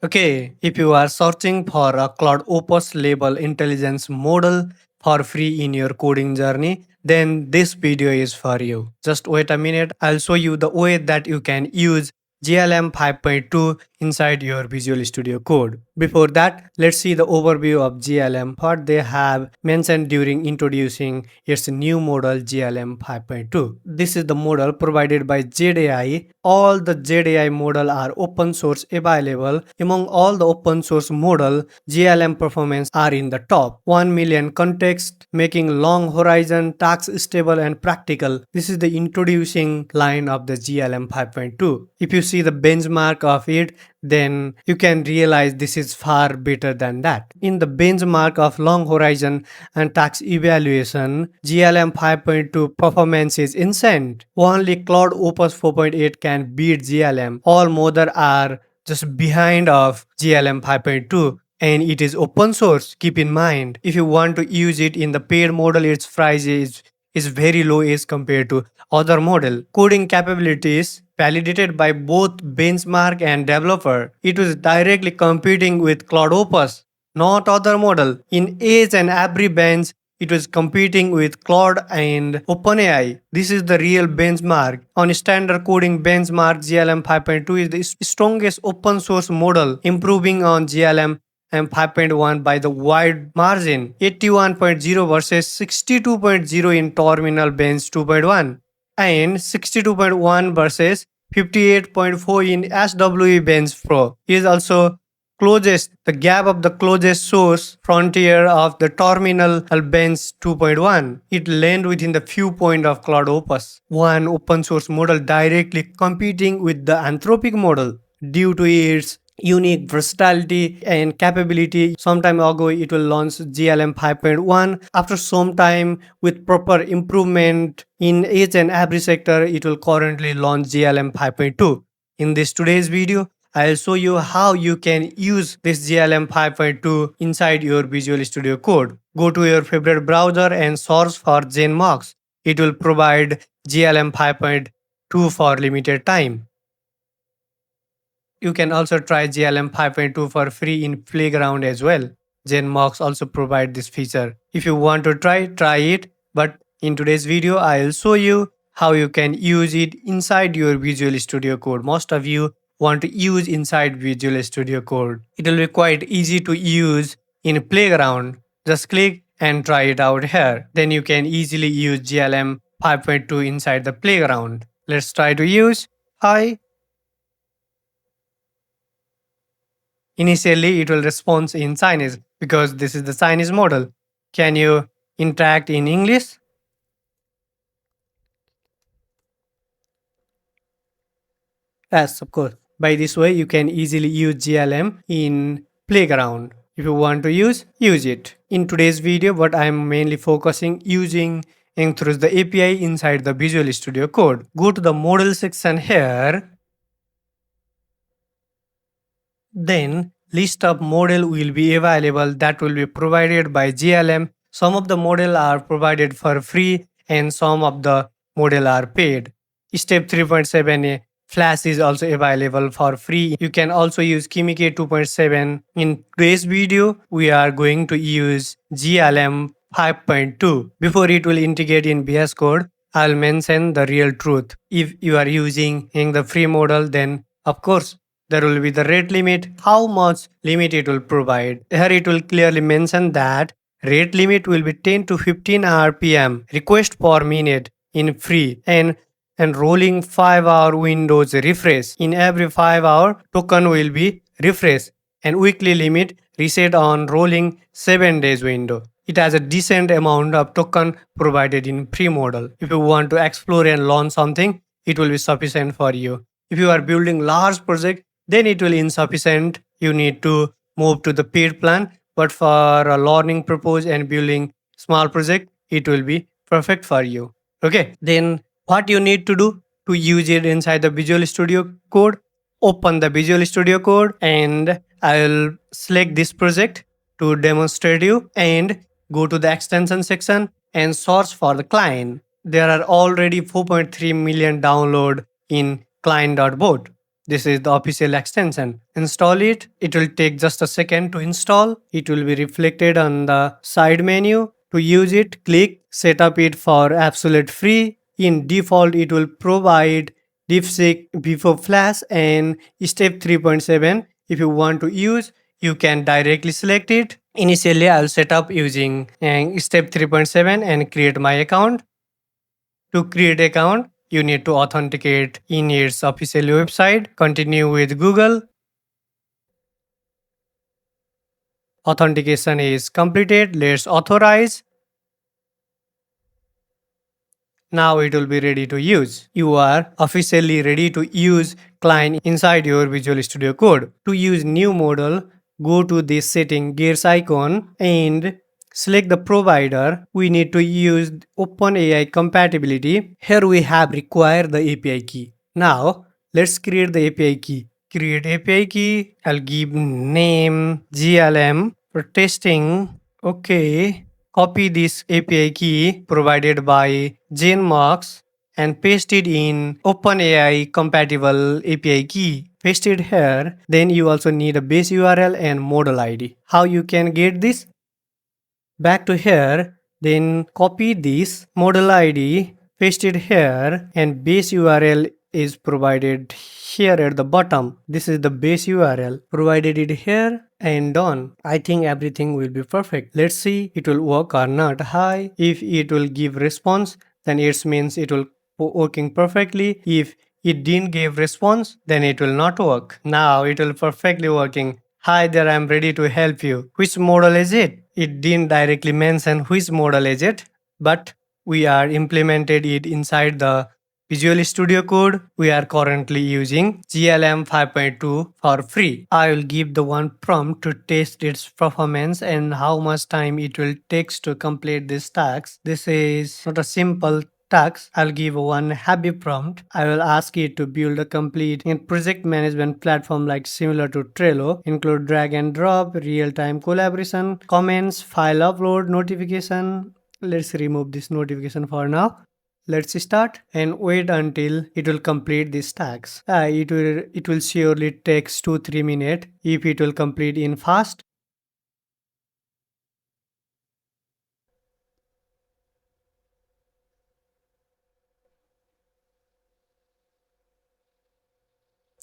Okay, if you are searching for a Claude Opus label intelligence model for free in your coding journey, then this video is for you. Just wait a minute, I'll show you the way that you can use GLM 5.2 inside your Visual Studio Code. Before that, let's see the overview of GLM, what they have mentioned during introducing its new model GLM 5.2. This is the model provided by ZAI. All the ZAI model are open source available. Among all the open source model, GLM performance are in the top. 1 million context, making long horizon, task stable and practical. This is the introducing line of the GLM 5.2. If you see the benchmark of it, then you can realize this is far better than that. In the benchmark of long horizon and tax evaluation, GLM 5.2 performance is insane. Only Claude Opus 4.8 can beat GLM. All models are just behind of GLM 5.2 and it is open source. Keep in mind, if you want to use it in the paid model, its price is very low as compared to other model. Coding capabilities validated by both benchmark and developer. It was directly competing with Claude Opus, not other model. In age and every bench, it was competing with Claude and OpenAI. This is the real benchmark. On standard coding benchmark, GLM 5.2 is the strongest open source model, improving on GLM and 5.1 by the wide margin. 81.0 versus 62.0 in Terminal Bench 2.1 and 62.1 versus 58.4 in SWE Bench Pro is also closest. The gap of the closest source frontier of the Terminal Bench 2.1. It land within the few point of Claude Opus. One open source model directly competing with the Anthropic model due to its unique versatility and capability. Some time ago it will launch GLM 5.1. After some time with proper improvement in each and every sector, it will currently launch GLM 5.2. In this today's video, I'll show you how you can use this GLM 5.2 inside your Visual Studio Code. Go to your favorite browser and search for GenMox. It will provide GLM 5.2 for limited time. You can also try GLM 5.2 for free in Playground as well. GenMox also provide this feature. If you want to try it. But in today's video, I'll show you how you can use it inside your Visual Studio Code. Most of you want to use inside Visual Studio Code. It will be quite easy to use in Playground. Just click and try it out here. Then you can easily use GLM 5.2 inside the Playground. Let's try to use. Hi. Initially, it will respond in Chinese because this is the Chinese model. Can you interact in English? Yes, of course. By this way, you can easily use GLM in Playground. If you want to use it. In today's video, what I am mainly focusing using through the API inside the Visual Studio Code. Go to the model section here. Then list of model will be available that will be provided by GLM. Some of the model are provided for free and some of the model are paid. Step 3.7a Flash is also available for free. You can also use Kimike 2.7. In today's video, we are going to use GLM 5.2. Before it will integrate in VS Code, I'll mention the real truth. If you are using the free model, then of course there will be the rate limit, how much limit it will provide. Here it will clearly mention that rate limit will be 10 to 15 RPM request per minute in free and rolling 5-hour Windows refresh. In every 5-hour, token will be refreshed and weekly limit reset on rolling 7 days window. It has a decent amount of token provided in free model. If you want to explore and learn something, it will be sufficient for you. If you are building large project, then it will insufficient. You need to move to the paid plan. But for a learning purpose and building small project, it will be perfect for you. Okay, then what you need to do to use it inside the Visual Studio Code? Open the Visual Studio Code and I'll select this project to demonstrate you and go to the extension section and search for the Cline. There are already 4.3 million download in Cline.bot. This is the official extension. Install it. It will take just a second to install. It will be reflected on the side menu. To use it, click set up it for absolute free. In default, it will provide DeepSeek before Flash and Step 3.7. If you want to use, you can directly select it. Initially, I'll set up using Step 3.7 and create my account. To create account, you need to authenticate in its official website. Continue with Google. Authentication is completed. Let's authorize. Now it will be ready to use. You are officially ready to use Cline inside your Visual Studio Code. To use new model, go to this setting gears icon and select the provider. We need to use OpenAI compatibility. Here we have required the API key. Now let's create the API key. Create API key. I'll give name GLM for testing. Okay. Copy this API key provided by GenMarks and paste it in OpenAI compatible API key. Paste it here. Then you also need a base URL and model ID. How you can get this? Back to here. Then copy this model ID, paste it here, and base URL is provided here at the bottom. This is the base URL. Provided it here and done. I think everything will be perfect. Let's see it will work or not. Hi. If it will give response, then it means it will working perfectly. If it didn't give response, then it will not work. Now it will perfectly working. Hi there, I'm ready to help you. Which model is it? It didn't directly mention which model is it, but we are implemented it inside the Visual Studio Code. We are currently using GLM 5.2 for free. I will give the one prompt to test its performance and how much time it will take to complete this task. This is not a simple task. I'll give one happy prompt. I will ask it to build a complete project management platform like similar to Trello, include drag and drop, real-time collaboration, comments, file upload, notification. Let's remove this notification for now. Let's start and wait until it will complete this task. It will surely takes 2-3 minutes if it will complete in fast.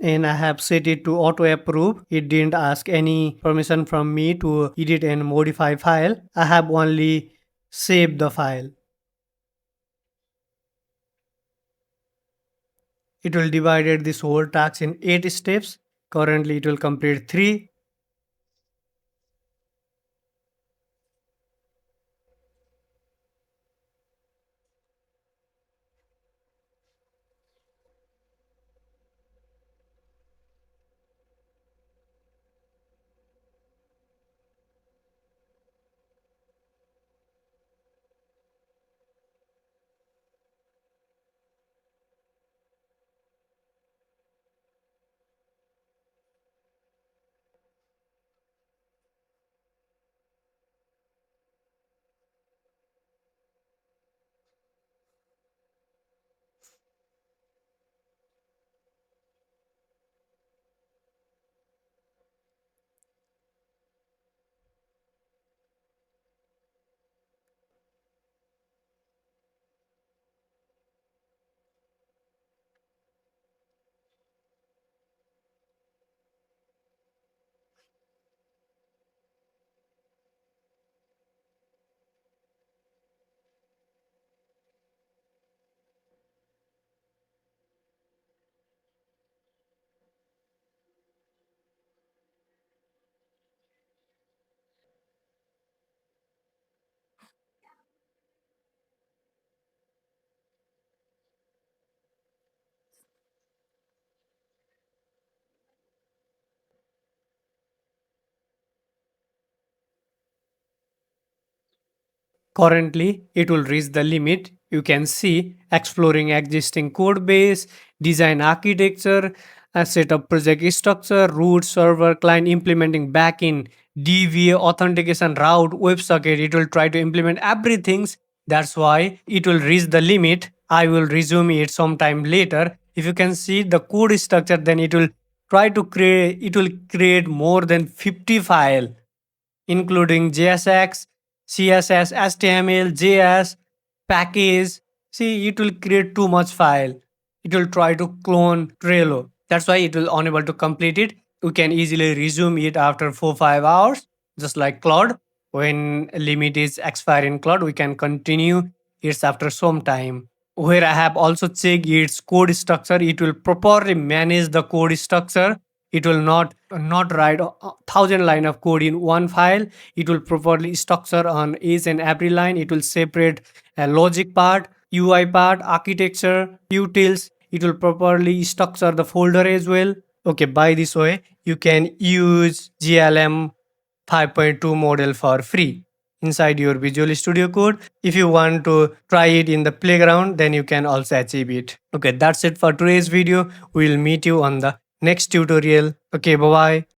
And I have set it to auto approve. It didn't ask any permission from me to edit and modify file. I have only saved the file. It will divide this whole task in 8 steps. Currently it will complete 3. Currently, it will reach the limit. You can see exploring existing code base, design architecture, set up project structure, root, server, client, implementing backend, DVA, authentication, route, WebSocket. It will try to implement everything. That's why it will reach the limit. I will resume it sometime later. If you can see the code structure, then it will try to create, it will create more than 50 file, including JSX, CSS, HTML, JS, package. See, it will create too much file. It will try to clone Trello. That's why it will unable to complete it. We can easily resume it after 4 5 hours, just like Claude. When limit is expire in Claude, we can continue it after some time. Where I have also checked its code structure, it will properly manage the code structure. It will not write a thousand line of code in one file. It will properly structure on each and every line. It will separate a logic part, UI part, architecture, utils. It will properly structure the folder as well. Okay, by this way, you can use GLM 5.2 model for free inside your Visual Studio Code. If you want to try it in the playground, then you can also achieve it. Okay, that's it for today's video. We'll meet you on the next tutorial. Okay, bye bye.